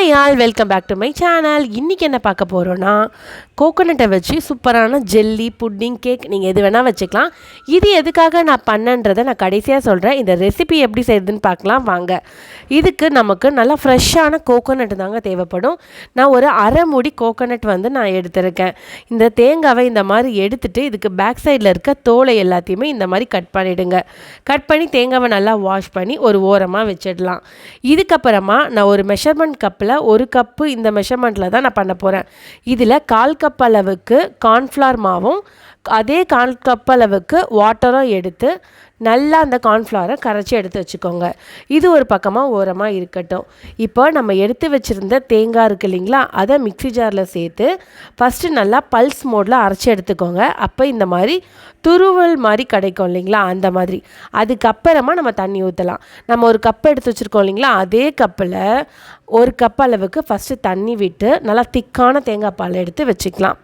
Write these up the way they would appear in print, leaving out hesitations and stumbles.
Hi all, welcome back to my channel. இன்றைக்கி என்ன பார்க்க போகிறோன்னா, கோகோனட்டை வச்சு சூப்பரான ஜெல்லி, புட்டிங், கேக் நீங்கள் எது வேணால் வச்சுக்கலாம். இது எதுக்காக நான் பண்ணன்றதை நான் கடைசியாக சொல்கிறேன். இந்த ரெசிபி எப்படி செய்யுதுன்னு பார்க்கலாம் வாங்க. இதுக்கு நமக்கு நல்லா ஃப்ரெஷ்ஷான கோகோனட் தாங்க தேவைப்படும். நான் ஒரு அரை மூடி கோகோனட் நான் எடுத்திருக்கேன். இந்த தேங்காவை இந்த மாதிரி எடுத்துகிட்டு இதுக்கு பேக் சைடில் இருக்க தோலை எல்லாத்தையுமே இந்த மாதிரி கட் பண்ணிவிடுங்க. கட் பண்ணி தேங்காவை நல்லா வாஷ் பண்ணி ஒரு ஓரமாக வச்சிடலாம். இதுக்கப்புறமா நான் ஒரு மெஷர்மெண்ட் கப்பில் ஒரு கப்பு இந்த மெஷர்மெண்ட்டில் தான் நான் பண்ண போகிறேன். இதில் 1/4 கப் அளவுக்கு கார்ன்ஃப்ளவர் மாவும் அதே 1/4 கப் அளவுக்கு வாட்டரும் எடுத்து நல்லா அந்த கார்ன்ஃப்ளவரை கரைச்சி எடுத்து வச்சுக்கோங்க. இது ஒரு பக்கமாக ஓரமாக இருக்கட்டும். இப்போ நம்ம எடுத்து வச்சுருந்த தேங்காய் இருக்குது இல்லைங்களா, அதை மிக்ஸி ஜாரில் சேர்த்து ஃபஸ்ட்டு நல்லா பல்ஸ் மோடில் அரைச்சி எடுத்துக்கோங்க. அப்போ இந்த மாதிரி துருவல் மாதிரி கிடைக்கும் இல்லைங்களா, அந்த மாதிரி. அதுக்கப்புறமா நம்ம தண்ணி ஊற்றலாம். நம்ம ஒரு கப் எடுத்து வச்சுருக்கோம் இல்லைங்களா, அதே கப்பில் ஒரு கப் அளவுக்கு ஃபஸ்ட்டு தண்ணி விட்டு நல்லா திக்கான தேங்காய் பால் எடுத்து வச்சுக்கலாம்.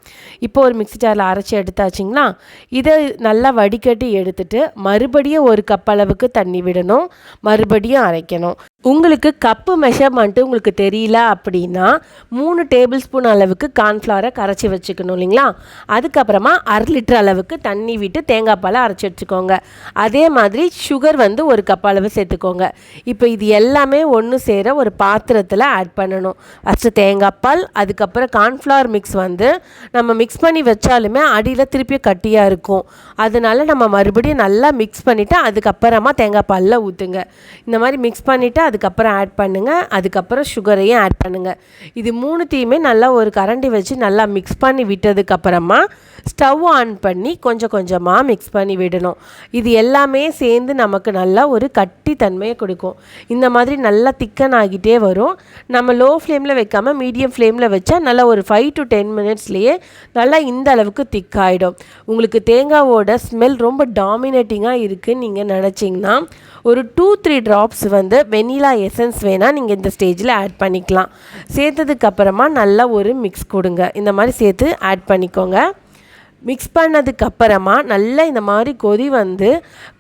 இப்போ ஒரு மிக்ஸி ஜாரில் அரைச்சி எடுத்தாச்சிங்களா, இதை நல்லா வடிகட்டி எடுத்துட்டு மறுபடியும் ஒரு கப் அளவுக்கு தண்ணி விடணும், மறுபடியும் அரைக்கணும். உங்களுக்கு கப்பு மெஷர்மெண்ட்டு உங்களுக்கு தெரியல அப்படின்னா 3 டேபிள் ஸ்பூன் அளவுக்கு கார்ன்ஃப்ளவரை கரைச்சி வச்சுக்கணும் இல்லைங்களா. அதுக்கப்புறமா 1/2 லிட்டர் அளவுக்கு தண்ணி விட்டு தேங்காய் பாலை அரைச்சி வச்சுக்கோங்க. அதே மாதிரி சுகர் ஒரு கப் அளவு சேர்த்துக்கோங்க. இப்போ இது எல்லாமே ஒன்று சேர ஒரு பாத்திரத்தில் ஆட் பண்ணணும். ஃபஸ்ட்டு தேங்காய் பால், அதுக்கப்புறம் கார்ன்ஃப்ளவர் மிக்ஸ் நம்ம மிக்ஸ் பண்ணி வச்சாலுமே அடியில் திருப்பி கட்டியாக இருக்கும். அதனால நம்ம மறுபடியும் நல்லா மிக்ஸ் பண்ணிவிட்டு அதுக்கப்புறமா தேங்காய் பாலில் ஊற்றுங்க. இந்த மாதிரி மிக்ஸ் பண்ணிவிட்டு அதுக்கப்புறம் ஆட் பண்ணுங்கள். அதுக்கப்புறம் சுகரையும் ஆட் பண்ணுங்கள். இது மூணுத்தையுமே நல்லா ஒரு கரண்டி வச்சு நல்லா மிக்ஸ் பண்ணி விட்டதுக்கப்புறமா ஸ்டவ் ஆன் பண்ணி கொஞ்சம் கொஞ்சமாக மிக்ஸ் பண்ணி விடணும். இது எல்லாமே சேர்ந்து நமக்கு நல்லா ஒரு கட்டி தன்மையை கொடுக்கும். இந்த மாதிரி நல்லா திக்கன் ஆகிட்டே வரும். நம்ம லோ ஃப்ளேமில் வைக்காமல் மீடியம் ஃப்ளேமில் வச்சா நல்லா ஒரு 5 to 10 மினிட்ஸ்லேயே நல்லா இந்த அளவுக்கு திக்காகிடும். உங்களுக்கு தேங்காவோட ஸ்மெல் ரொம்ப டாமினேட்டிங்காக இருக்குதுன்னு நீங்கள் நினச்சிங்கன்னா ஒரு 2-3 ட்ராப்ஸ் வெனிலா எசன்ஸ் வேணால் நீங்கள் இந்த ஸ்டேஜில் ஆட் பண்ணிக்கலாம். சேர்த்ததுக்கப்புறமா நல்லா ஒரு மிக்ஸ் கொடுங்க. இந்த மாதிரி சேர்த்து ஆட் பண்ணிக்கோங்க. மிக்ஸ் பண்ணதுக்கப்புறமா நல்லா இந்த மாதிரி கொதி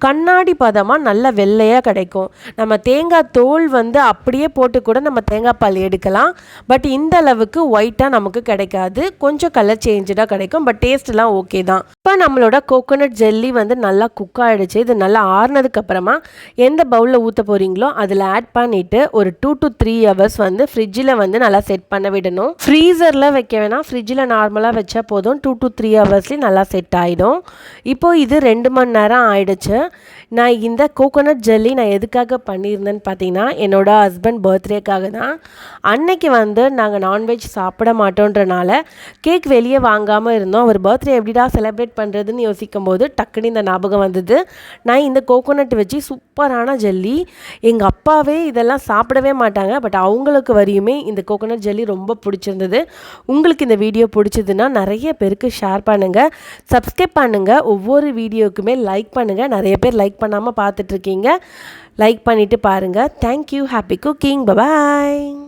கண்ணாடி பதமாக நல்லா வெள்ளையாக கிடைக்கும். நம்ம தேங்காய் தோல் அப்படியே போட்டு கூட நம்ம தேங்காய் பால் எடுக்கலாம். பட் இந்த அளவுக்கு ஒயிட்டாக நமக்கு கிடைக்காது, கொஞ்சம் கலர் சேஞ்சடாக கிடைக்கும். பட் டேஸ்ட்லாம் ஓகே தான். இப்போ நம்மளோட கோகோனட் ஜெல்லி நல்லா குக் ஆகிடுச்சு. இது நல்லா ஆறுனதுக்கப்புறமா எந்த பவுலில் ஊற்ற போகிறீங்களோ அதில் ஆட் பண்ணிவிட்டு ஒரு 2 to 3 ஹவர்ஸ் ஃப்ரிட்ஜில் நல்லா செட் பண்ண விடணும். ஃப்ரீசரில் வைக்க வேணாம், ஃப்ரிட்ஜில் நார்மலாக வச்சா போதும். 2 to 3 ஹவர்ஸ் நல்லா செட் ஆகிடும். இப்போது இது 2 மணி நேரம் ஆயிடுச்சு. நான் இந்த கோகோனட் ஜெல்லி நான் எதுக்காக பண்ணியிருந்தேன்னு பார்த்தீங்கன்னா, என்னோட ஹஸ்பண்ட் பர்த்டேக்காக தான். அன்னைக்கு நாங்கள் நான்வெஜ் சாப்பிட மாட்டோன்றனால கேக் வெளியே வாங்காமல் இருந்தோம். அவர் பர்த்டே எப்படிடா செலிப்ரேட் பண்ணுறதுன்னு யோசிக்கும் போது டக்குன்னு இந்த ஞாபகம் வந்தது. நான் இந்த கோகோனட் வச்சு சூப்பரான ஜெல்லி, எங்கள் அப்பாவே இதெல்லாம் சாப்பிடவே மாட்டாங்க, பட் அவங்களுக்கு வரையுமே இந்த கோகோனட் ஜெல்லி ரொம்ப பிடிச்சிருந்தது. உங்களுக்கு இந்த வீடியோ பிடிச்சதுன்னா நிறைய பேருக்கு ஷேர் பண்ணுங்கள், சப்ஸ்கிரைப் பண்ணுங்கள், ஒவ்வொரு வீடியோக்குமே லைக் பண்ணுங்கள். நிறைய பேர் லைக் பண்ணாமல் பார்த்துட்ருக்கீங்க. லைக் பண்ணிவிட்டு பாருங்கள். தேங்க்யூ. Happy cooking. பபாய்.